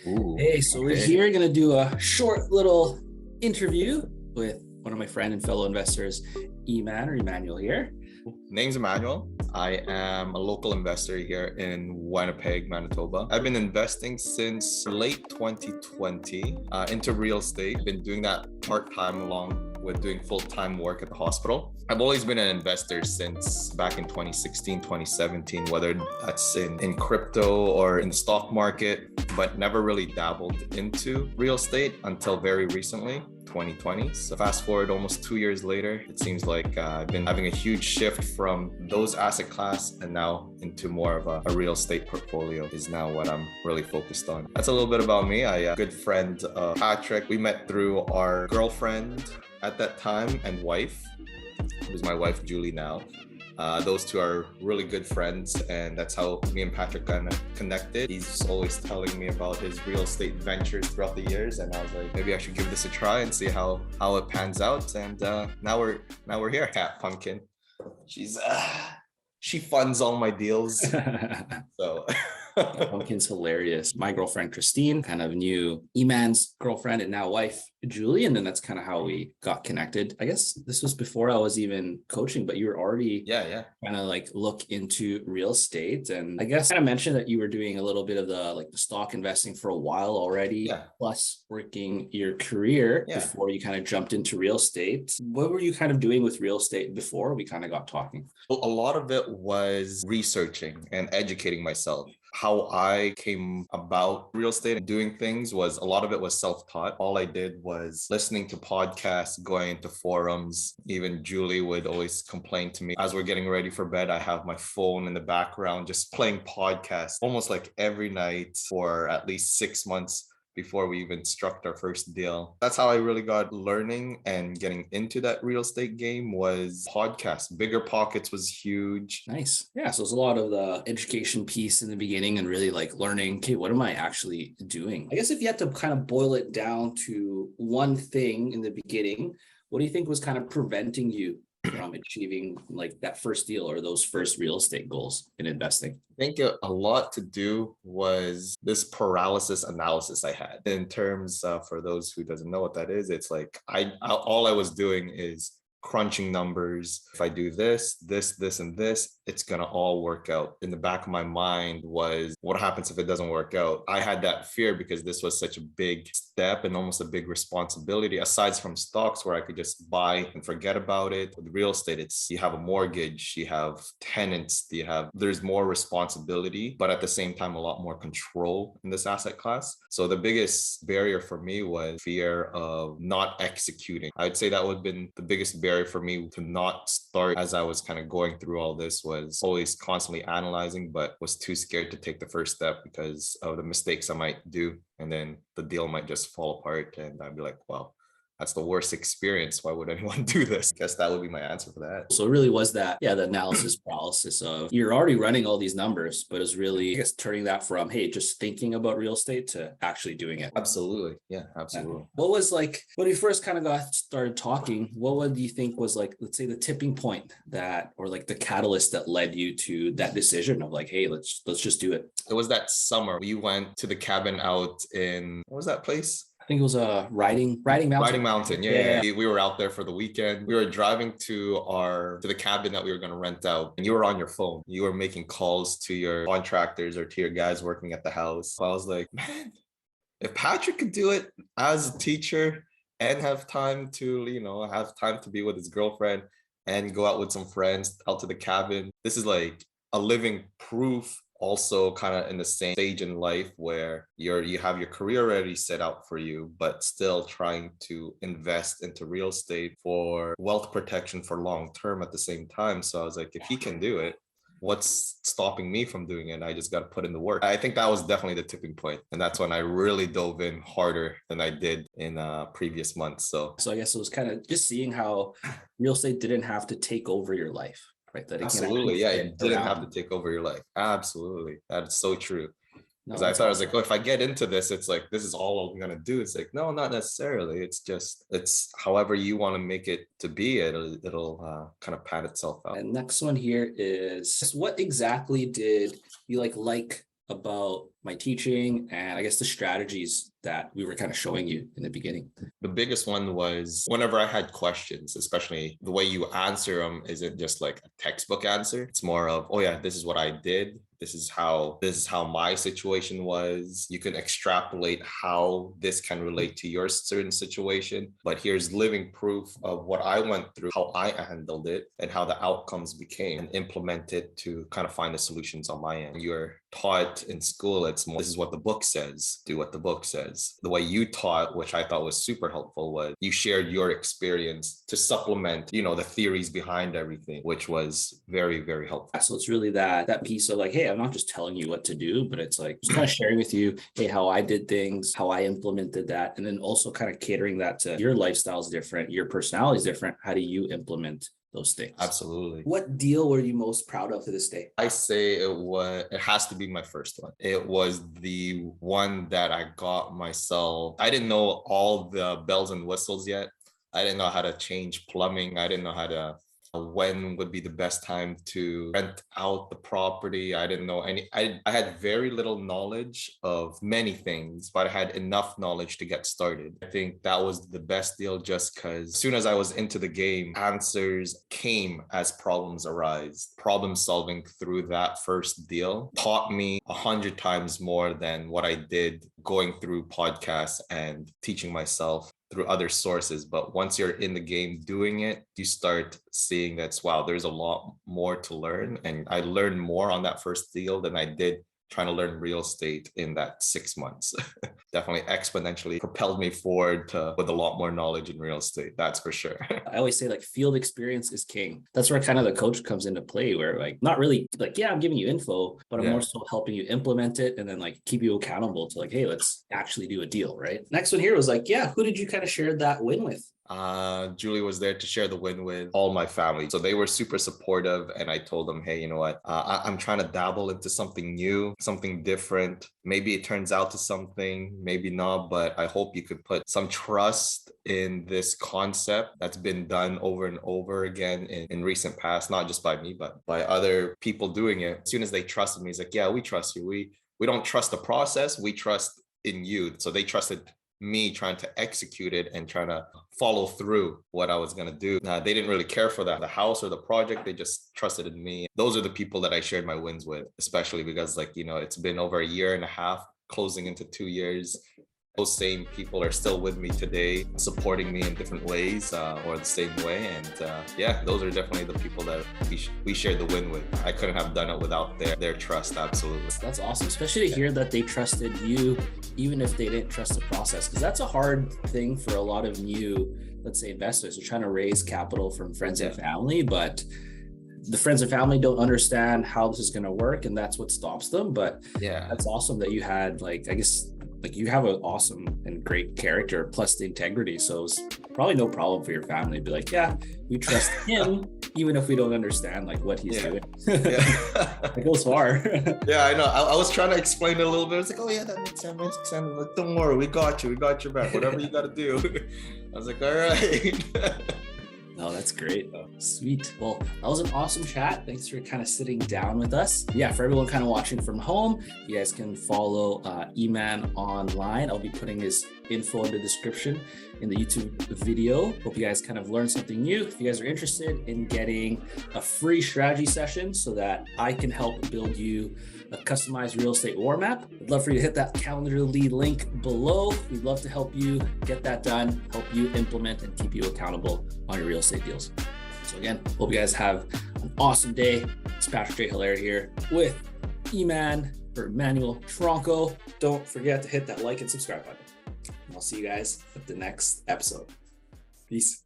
Ooh, Hey, so we're okay. here going to do a short little interview with one of my friend and fellow investors, Emmanuel here. Name's Emmanuel. I am a local investor here in Winnipeg, Manitoba. I've been investing since late 2020 into real estate. Been doing that part-time along with doing full-time work at the hospital. I've always been an investor since back in 2016, 2017, whether that's in crypto or in the stock market, but never really dabbled into real estate until very recently. 2020. So fast forward almost 2 years later, it seems like I've been having a huge shift from those asset class and now into more of a real estate portfolio is now what I'm really focused on. That's a little bit about me. A good friend, Patrick. We met through our girlfriend at that time and wife, who's my wife, Julie now. Those two are really good friends, and that's how me and Patrick kind of connected. He's always telling me about his real estate ventures throughout the years, and I was like, maybe I should give this a try and see how it pans out. And now we're here at Pumpkin. She funds all my deals, so. Pumpkin's hilarious. My girlfriend, Christine, kind of knew Eman's girlfriend and now wife, Julie. And then that's kind of how we got connected. I guess this was before I was even coaching, but you were already kind of like look into real estate. And I guess kind of mentioned that you were doing a little bit of the stock investing for a while already, plus working your career before you kind of jumped into real estate. What were you kind of doing with real estate before we kind of got talking? Well, a lot of it was researching and educating myself. How I came about real estate and doing things was a lot of it was self-taught. All I did was listening to podcasts, going into forums. Even Julie would always complain to me as we're getting ready for bed. I have my phone in the background, just playing podcasts almost like every night for at least 6 months before we even struck our first deal. That's how I really got learning and getting into that real estate game was podcasts. Bigger Pockets was huge. Nice. Yeah. So it's a lot of the education piece in the beginning and really like learning, okay, what am I actually doing? I guess if you had to kind of boil it down to one thing in the beginning, what do you think was kind of preventing you from achieving like that first deal or those first real estate goals in investing? I think a lot to do was this paralysis analysis I had in terms for those who doesn't know what that is. It's like all I was doing is crunching numbers. If I do this, and this, it's going to all work out. In the back of my mind was what happens if it doesn't work out? I had that fear because this was such a big step and almost a big responsibility aside from stocks where I could just buy and forget about it. With real estate, it's you have a mortgage, you have tenants, there's more responsibility, but at the same time, a lot more control in this asset class. So the biggest barrier for me was fear of not executing. I'd say that would have been the biggest barrier for me to not start as I was kind of going through all this was always constantly analyzing, but was too scared to take the first step because of the mistakes I might do. And then the deal might just fall apart and I'd be like, well, that's the worst experience. Why would anyone do this? I guess that would be my answer for that. So it really was that, the analysis paralysis of you're already running all these numbers, but it's really, I guess, turning that from, hey, just thinking about real estate to actually doing it. Absolutely. Yeah, absolutely. What was like, when we first kind of got started talking, what do you think was like, let's say the tipping point that, or like the catalyst that led you to that decision of like, hey, let's just do it? It was that summer. We went to the cabin out in, what was that place? I think it was a Riding Mountain. Riding Mountain, yeah. We were out there for the weekend. We were driving to the cabin that we were going to rent out, and you were on your phone. You were making calls to your contractors or to your guys working at the house. So I was like, man, if Patrick could do it as a teacher and have time to, be with his girlfriend and go out with some friends out to the cabin, this is like a living proof. Also kind of in the same stage in life where you have your career already set out for you, but still trying to invest into real estate for wealth protection for long term at the same time. So I was like, if he can do it, what's stopping me from doing it? I just got to put in the work. I think that was definitely the tipping point. And that's when I really dove in harder than I did in previous months. So I guess it was kind of just seeing how real estate didn't have to take over your life. Right. That absolutely. Yeah. It didn't have to take over your life. Absolutely. That's so true. Because I thought I was like, oh, if I get into this, it's like, this is all I'm going to do. It's like, no, not necessarily. It's however you want to make it to be, it'll kind of pat itself out. And next one here is, what exactly did you like about my teaching and I guess the strategies that we were kind of showing you in the beginning? The biggest one was whenever I had questions, especially the way you answer them isn't just like a textbook answer. It's more of, oh yeah, this is what I did. This is how my situation was. You can extrapolate how this can relate to your certain situation, but here's living proof of what I went through, how I handled it, and how the outcomes became, and implement it to kind of find the solutions on my end. You're taught in school, it's more, this is what the book says, do what the book says. The way you taught, which I thought was super helpful, was you shared your experience to supplement, the theories behind everything, which was very, very helpful. So it's really that piece of like, hey, I'm not just telling you what to do, but it's like just kind of sharing with you, hey, how I did things, how I implemented that, and then also kind of catering that to your lifestyle is different, your personality is different. How do you implement those things? Absolutely. What deal were you most proud of to this day? I say it has to be my first one. It was the one that I got myself. I didn't know all the bells and whistles yet. I didn't know how to change plumbing. I didn't know when would be the best time to rent out the property. I didn't know I had very little knowledge of many things, but I had enough knowledge to get started. I think that was the best deal just because as soon as I was into the game, answers came as problems arise. Problem solving through that first deal taught me 100 times more than what I did going through podcasts and teaching myself through other sources. But once you're in the game doing it, you start seeing that's, wow, there's a lot more to learn. And I learned more on that first deal than I did trying to learn real estate in that 6 months. Definitely exponentially propelled me forward with a lot more knowledge in real estate. That's for sure. I always say like field experience is king. That's where kind of the coach comes into play, where like not really like, yeah, I'm giving you info, but I'm more so helping you implement it and then like keep you accountable to like, hey, let's actually do a deal, right? Next one here was like, yeah, who did you kind of share that win with? Julie was there to share the win with all my family. So they were super supportive. And I told them, hey, you know what? I'm trying to dabble into something new, something different. Maybe it turns out to something, maybe not, but I hope you could put some trust in this concept that's been done over and over again in recent past, not just by me, but by other people doing it. As soon as they trusted me, it's like, yeah, we trust you. We don't trust the process. We trust in you. So they trusted me trying to execute it and trying to follow through what I was going to do. They didn't really care for the house or the project. They just trusted in me. Those are the people that I shared my wins with, especially because it's been over a year and a half, closing into 2 years. Those same people are still with me today, supporting me in different ways or the same way. And those are definitely the people that we shared the win with. I couldn't have done it without their trust. Absolutely. That's awesome, especially to hear that they trusted you, even if they didn't trust the process, because that's a hard thing for a lot of new, let's say, investors. They're trying to raise capital from friends and family, but the friends and family don't understand how this is going to work, and that's what stops them. But that's awesome that you had, like, I guess, like you have an awesome and great character plus the integrity. So it's probably no problem for your family to be like, yeah, we trust him, even if we don't understand like what he's doing. It goes far. Yeah, I know. I was trying to explain it a little bit. It's like, oh yeah, that makes sense. Like, don't worry, we got you. We got your back. Whatever you got to do. I was like, all right. Oh, that's great. Sweet. Well, that was an awesome chat. Thanks for kind of sitting down with us. Yeah, for everyone kind of watching from home, you guys can follow Eman online. I'll be putting his info in the description in the YouTube video. Hope you guys kind of learned something new. If you guys are interested in getting a free strategy session so that I can help build you a customized real estate war map, I'd love for you to hit that Calendly link below. We'd love to help you get that done, help you implement and keep you accountable on your real estate deals. So again, hope you guys have an awesome day. It's Patrick J. Hilaire here with Eman or Emmanuel Tronco. Don't forget to hit that like and subscribe button. And I'll see you guys at the next episode. Peace.